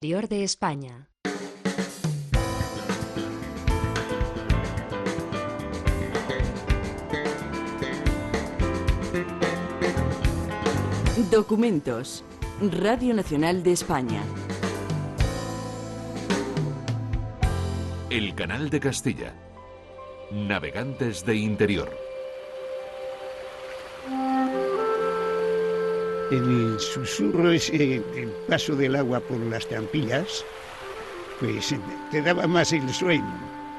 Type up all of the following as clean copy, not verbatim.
Interior de España. Documentos. Radio Nacional de España. El Canal de Castilla. Navegantes de Interior. El susurro ese, el paso del agua por las trampillas, pues te daba más el sueño.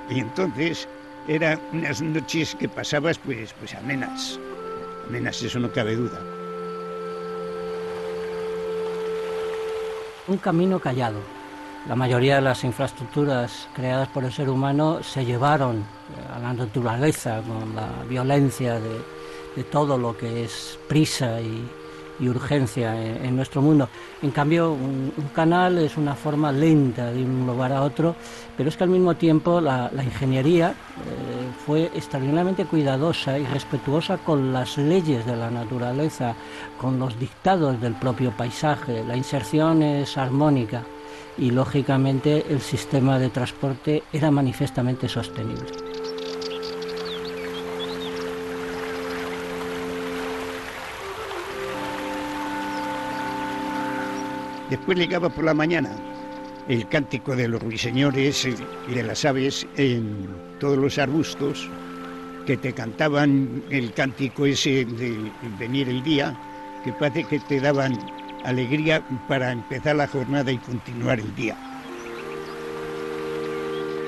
Y entonces eran unas noches que pasabas pues amenas. Amenas, eso no cabe duda. Un camino callado. La mayoría de las infraestructuras creadas por el ser humano se llevaron a la naturaleza con la violencia de todo lo que es prisa y urgencia en nuestro mundo. En cambio, un canal es una forma lenta de un lugar a otro, pero es que al mismo tiempo la ingeniería fue extraordinariamente cuidadosa y respetuosa con las leyes de la naturaleza, con los dictados del propio paisaje. La inserción es armónica y, lógicamente, el sistema de transporte era manifiestamente sostenible. Después llegaba por la mañana el cántico de los ruiseñores y de las aves en todos los arbustos que te cantaban el cántico ese de venir el día, que parece que te daban alegría para empezar la jornada y continuar el día.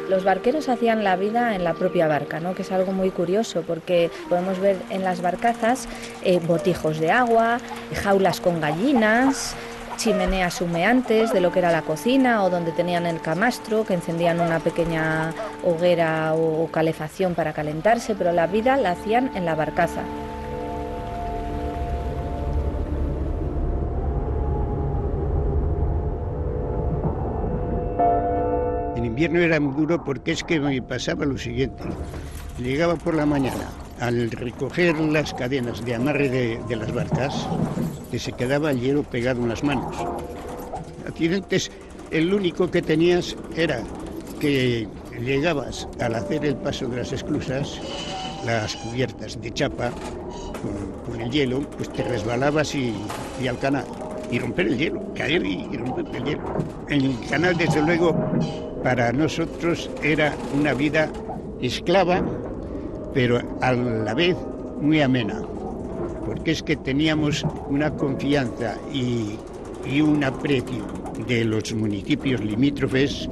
Los barqueros hacían la vida en la propia barca, ¿no? Que es algo muy curioso porque podemos ver en las barcazas botijos de agua, jaulas con gallinas, chimeneas humeantes de lo que era la cocina o donde tenían el camastro, que encendían una pequeña hoguera o calefacción para calentarse, pero la vida la hacían en la barcaza. En invierno era muy duro porque es que me pasaba lo siguiente. Llegaba por la mañana, al recoger las cadenas de amarre de las barcas, que se quedaba el hielo pegado en las manos. Accidentes, el único que tenías era que llegabas al hacer el paso de las esclusas, las cubiertas de chapa, con el hielo, pues te resbalabas y al canal. Y romper el hielo, caer y romper el hielo. El canal, desde luego, para nosotros era una vida esclava, pero a la vez muy amena, porque es que teníamos una confianza y un aprecio de los municipios limítrofes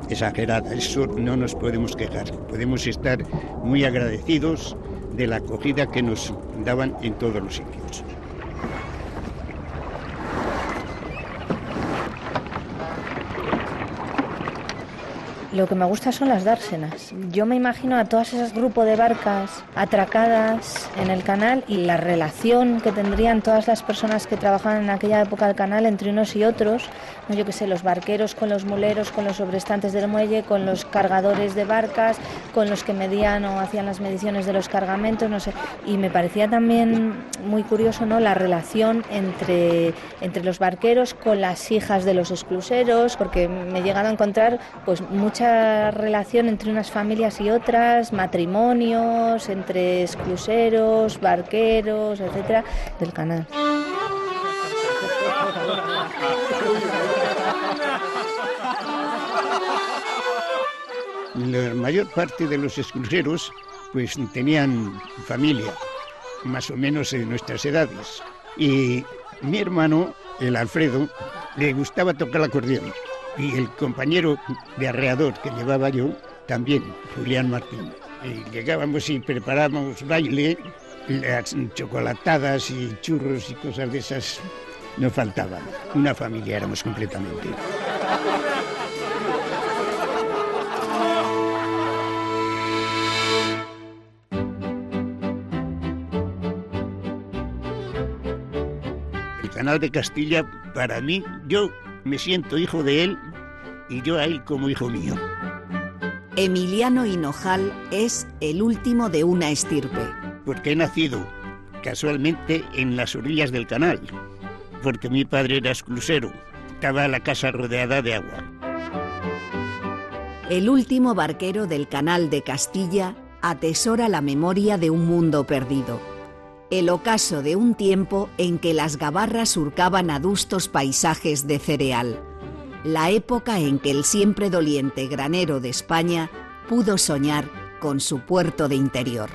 exagerada. Eso no nos podemos quejar, podemos estar muy agradecidos de la acogida que nos daban en todos los sitios. Lo que me gusta son las dársenas. Yo me imagino a todas esas grupos de barcas atracadas en el canal y la relación que tendrían todas las personas que trabajaban en aquella época del canal entre unos y otros. No, yo qué sé, los barqueros con los muleros, con los sobrestantes del muelle, con los cargadores de barcas, con los que medían o hacían las mediciones de los cargamentos, no sé. Y me parecía también muy curioso, ¿no?, la relación entre los barqueros con las hijas de los escluseros, porque me he llegado a encontrar pues mucha relación entre unas familias y otras, matrimonios entre escluseros, barqueros, etcétera, del canal. La mayor parte de los escluseros pues tenían familia, más o menos en nuestras edades. Y mi hermano, el Alfredo, le gustaba tocar el acordeón. Y el compañero de arreador que llevaba yo, también, Julián Martín. Y llegábamos y preparábamos baile, las chocolatadas y churros y cosas de esas no faltaban. Una familia éramos completamente. El Canal de Castilla, para mí, yo me siento hijo de él y yo a él como hijo mío. Emiliano Hinojal es el último de una estirpe. Porque he nacido casualmente en las orillas del canal, porque mi padre era esclusero, estaba la casa rodeada de agua. El último barquero del Canal de Castilla atesora la memoria de un mundo perdido. El ocaso de un tiempo en que las gabarras surcaban adustos paisajes de cereal. La época en que el siempre doliente granero de España pudo soñar con su puerto de interior.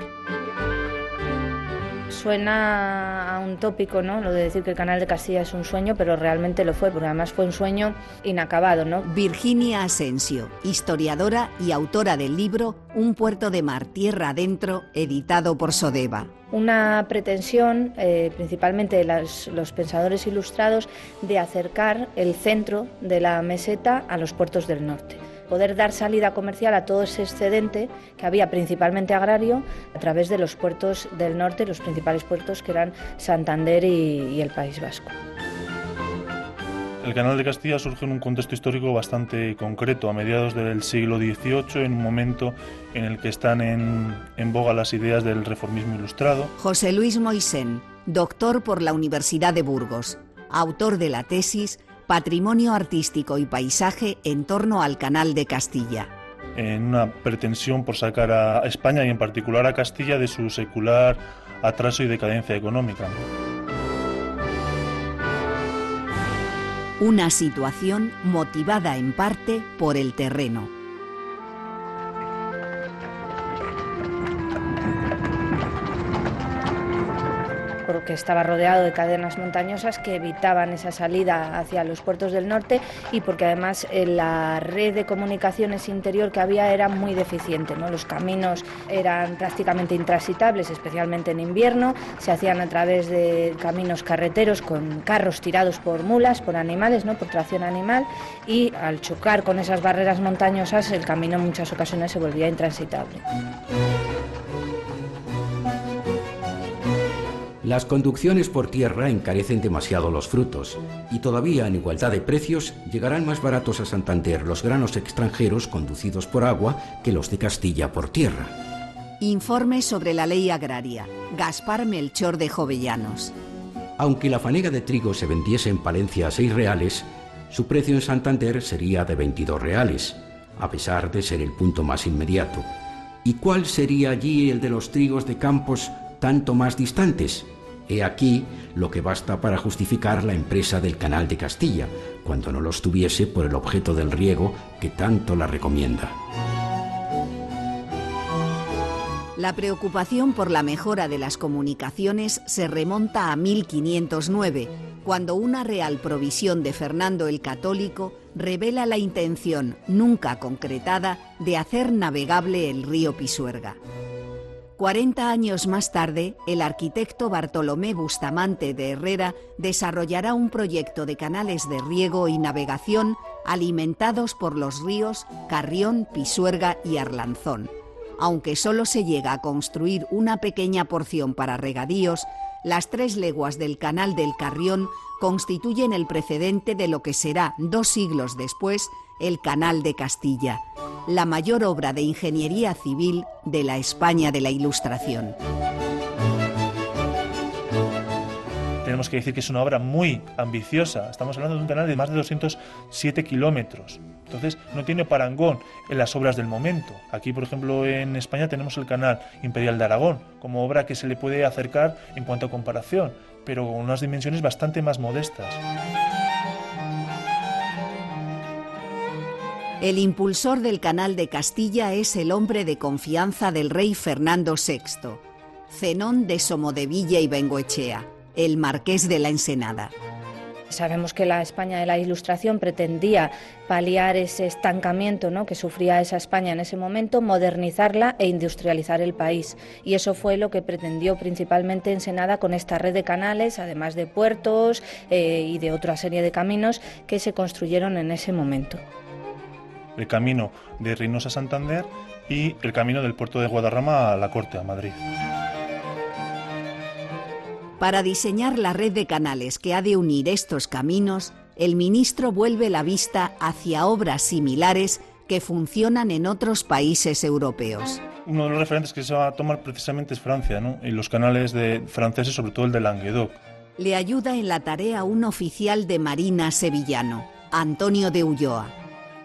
Suena a un tópico, ¿no?, lo de decir que el Canal de Castilla es un sueño, pero realmente lo fue, porque además fue un sueño inacabado, ¿no? Virginia Asensio, historiadora y autora del libro Un puerto de mar tierra adentro, editado por Sodeva. Una pretensión, principalmente de los pensadores ilustrados, de acercar el centro de la meseta a los puertos del norte. Poder dar salida comercial a todo ese excedente que había, principalmente agrario, a través de los puertos del norte, los principales puertos que eran Santander y el País Vasco. El Canal de Castilla surge en un contexto histórico bastante concreto, a mediados del siglo XVIII, en un momento en el que están en boga las ideas del reformismo ilustrado. José Luis Moisén, doctor por la Universidad de Burgos, autor de la tesis Patrimonio artístico y paisaje en torno al Canal de Castilla. En una pretensión por sacar a España y en particular a Castilla de su secular atraso y decadencia económica. Una situación motivada en parte por el terreno. Porque estaba rodeado de cadenas montañosas que evitaban esa salida hacia los puertos del norte, y porque además la red de comunicaciones interior que había era muy deficiente, ¿no? Los caminos eran prácticamente intransitables, especialmente en invierno. Se hacían a través de caminos carreteros con carros tirados por mulas, por animales, ¿no?, por tracción animal, y al chocar con esas barreras montañosas el camino en muchas ocasiones se volvía intransitable. Las conducciones por tierra encarecen demasiado los frutos y todavía en igualdad de precios llegarán más baratos a Santander los granos extranjeros conducidos por agua que los de Castilla por tierra. Informe sobre la ley agraria. Gaspar Melchor de Jovellanos. Aunque la fanega de trigo se vendiese en Palencia a 6 reales, su precio en Santander sería de 22 reales, a pesar de ser el punto más inmediato. ¿Y cuál sería allí el de los trigos de campos tanto más distantes? He aquí lo que basta para justificar la empresa del Canal de Castilla, cuando no los tuviese por el objeto del riego que tanto la recomienda. La preocupación por la mejora de las comunicaciones se remonta a 1509, cuando una real provisión de Fernando el Católico revela la intención, nunca concretada, de hacer navegable el río Pisuerga. 40 años más tarde, el arquitecto Bartolomé Bustamante de Herrera desarrollará un proyecto de canales de riego y navegación alimentados por los ríos Carrión, Pisuerga y Arlanzón. Aunque solo se llega a construir una pequeña porción para regadíos, las 3 leguas del canal del Carrión constituyen el precedente de lo que será 2 siglos después el Canal de Castilla, la mayor obra de ingeniería civil de la España de la Ilustración. Tenemos que decir que es una obra muy ambiciosa. Estamos hablando de un canal de más de 207 kilómetros. Entonces, no tiene parangón en las obras del momento. Aquí, por ejemplo, en España tenemos el Canal Imperial de Aragón, como obra que se le puede acercar en cuanto a comparación, pero con unas dimensiones bastante más modestas. El impulsor del Canal de Castilla es el hombre de confianza del rey Fernando VI, Zenón de Somodevilla y Bengoechea, el marqués de la Ensenada. Sabemos que la España de la Ilustración pretendía paliar ese estancamiento, ¿no?, que sufría esa España en ese momento, modernizarla e industrializar el país. Y eso fue lo que pretendió principalmente Ensenada con esta red de canales, además de puertos y de otra serie de caminos que se construyeron en ese momento. El camino de Reynosa a Santander y el camino del puerto de Guadarrama a la Corte, a Madrid. Para diseñar la red de canales que ha de unir estos caminos, el ministro vuelve la vista hacia obras similares que funcionan en otros países europeos. Uno de los referentes que se va a tomar precisamente es Francia, ¿no? Y los canales franceses, sobre todo el de Languedoc. Le ayuda en la tarea un oficial de marina sevillano, Antonio de Ulloa.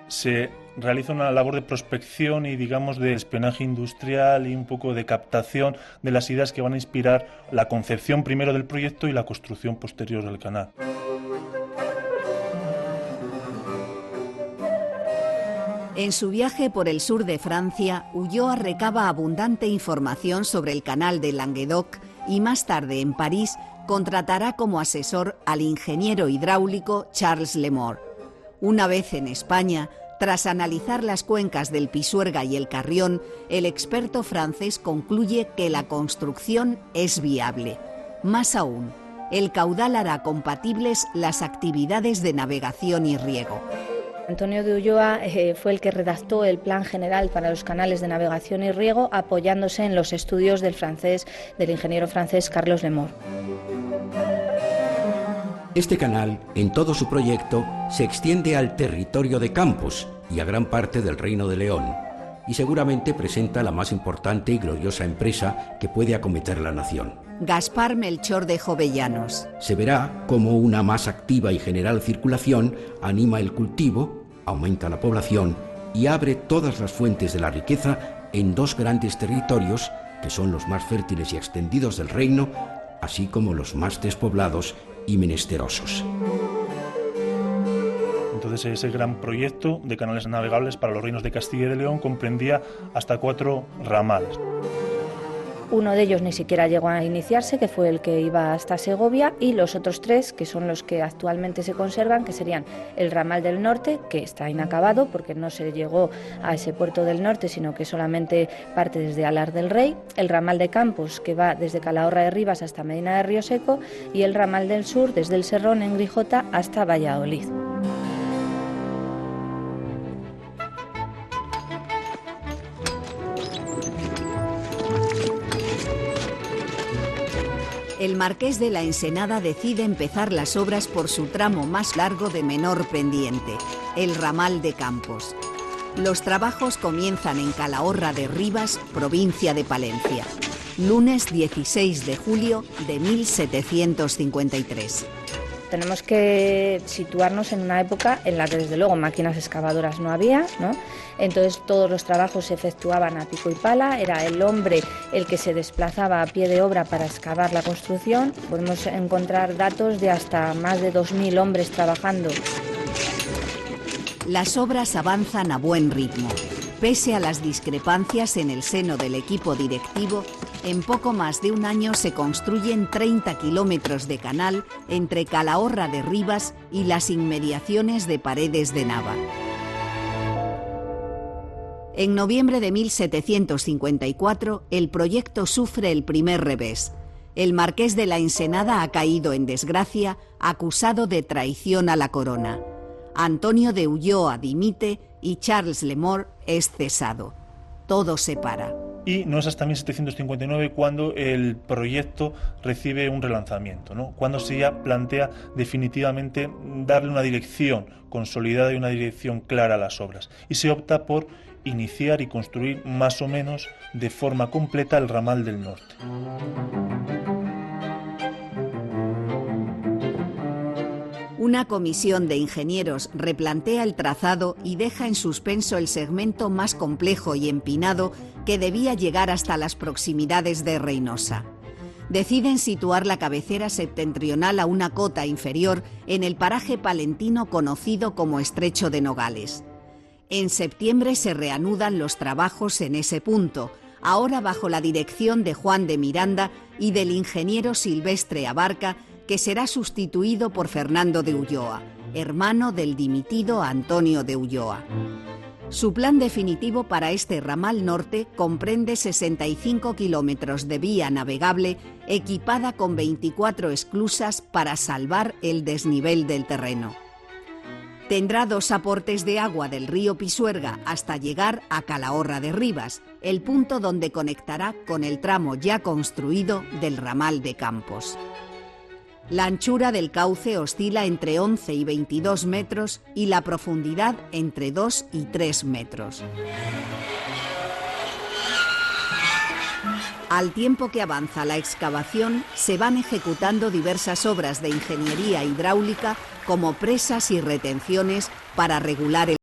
Se realiza una labor de prospección y, digamos, de espionaje industrial y un poco de captación de las ideas que van a inspirar la concepción primero del proyecto y la construcción posterior del canal. En su viaje por el sur de Francia, Ulloa recaba abundante información sobre el canal de Languedoc y más tarde en París contratará como asesor al ingeniero hidráulico Charles Lemort. Una vez en España, tras analizar las cuencas del Pisuerga y el Carrión, el experto francés concluye que la construcción es viable. Más aún, el caudal hará compatibles las actividades de navegación y riego. Antonio de Ulloa fue el que redactó el plan general para los canales de navegación y riego, apoyándose en los estudios del ingeniero francés Carlos Lemort. Este canal, en todo su proyecto, se extiende al territorio de Campos y a gran parte del Reino de León, y seguramente presenta la más importante y gloriosa empresa que puede acometer la nación. Gaspar Melchor de Jovellanos. Se verá cómo una más activa y general circulación anima el cultivo, aumenta la población y abre todas las fuentes de la riqueza en dos grandes territorios que son los más fértiles y extendidos del reino, así como los más despoblados y menesterosos. Entonces ese gran proyecto de canales navegables para los reinos de Castilla y de León comprendía hasta 4 ramales. Uno de ellos ni siquiera llegó a iniciarse, que fue el que iba hasta Segovia, y los otros 3, que son los que actualmente se conservan, que serían el ramal del norte, que está inacabado porque no se llegó a ese puerto del norte, sino que solamente parte desde Alar del Rey, el ramal de Campos, que va desde Calahorra de Rivas hasta Medina de Río Seco, y el ramal del sur, desde el Serrón en Grijota hasta Valladolid. El marqués de la Ensenada decide empezar las obras por su tramo más largo de menor pendiente, el ramal de Campos. Los trabajos comienzan en Calahorra de Rivas, provincia de Palencia, lunes 16 de julio de 1753. Tenemos que situarnos en una época en la que desde luego máquinas excavadoras no había, ¿no? Entonces todos los trabajos se efectuaban a pico y pala, era el hombre el que se desplazaba a pie de obra para excavar la construcción. Podemos encontrar datos de hasta más de 2.000 hombres trabajando. Las obras avanzan a buen ritmo. Pese a las discrepancias en el seno del equipo directivo, en poco más de un año se construyen 30 kilómetros de canal entre Calahorra de Rivas y las inmediaciones de Paredes de Nava. En noviembre de 1754, el proyecto sufre el primer revés. El marqués de la Ensenada ha caído en desgracia, acusado de traición a la corona. Antonio de Ulloa dimite y Charles Lemort es cesado. Todo se para. Y no es hasta 1759 cuando el proyecto recibe un relanzamiento, ¿no? Cuando se ya plantea definitivamente darle una dirección consolidada y una dirección clara a las obras. Y se opta por iniciar y construir más o menos de forma completa el ramal del norte. Una comisión de ingenieros replantea el trazado y deja en suspenso el segmento más complejo y empinado que debía llegar hasta las proximidades de Reynosa. Deciden situar la cabecera septentrional a una cota inferior en el paraje palentino conocido como Estrecho de Nogales. En septiembre se reanudan los trabajos en ese punto, ahora bajo la dirección de Juan de Miranda y del ingeniero Silvestre Abarca, que será sustituido por Fernando de Ulloa, hermano del dimitido Antonio de Ulloa. Su plan definitivo para este ramal norte comprende 65 kilómetros de vía navegable equipada con 24 esclusas para salvar el desnivel del terreno. Tendrá 2 aportes de agua del río Pisuerga hasta llegar a Calahorra de Rivas, el punto donde conectará con el tramo ya construido del ramal de Campos. La anchura del cauce oscila entre 11 y 22 metros y la profundidad entre 2 y 3 metros. Al tiempo que avanza la excavación, se van ejecutando diversas obras de ingeniería hidráulica como presas y retenciones para regular el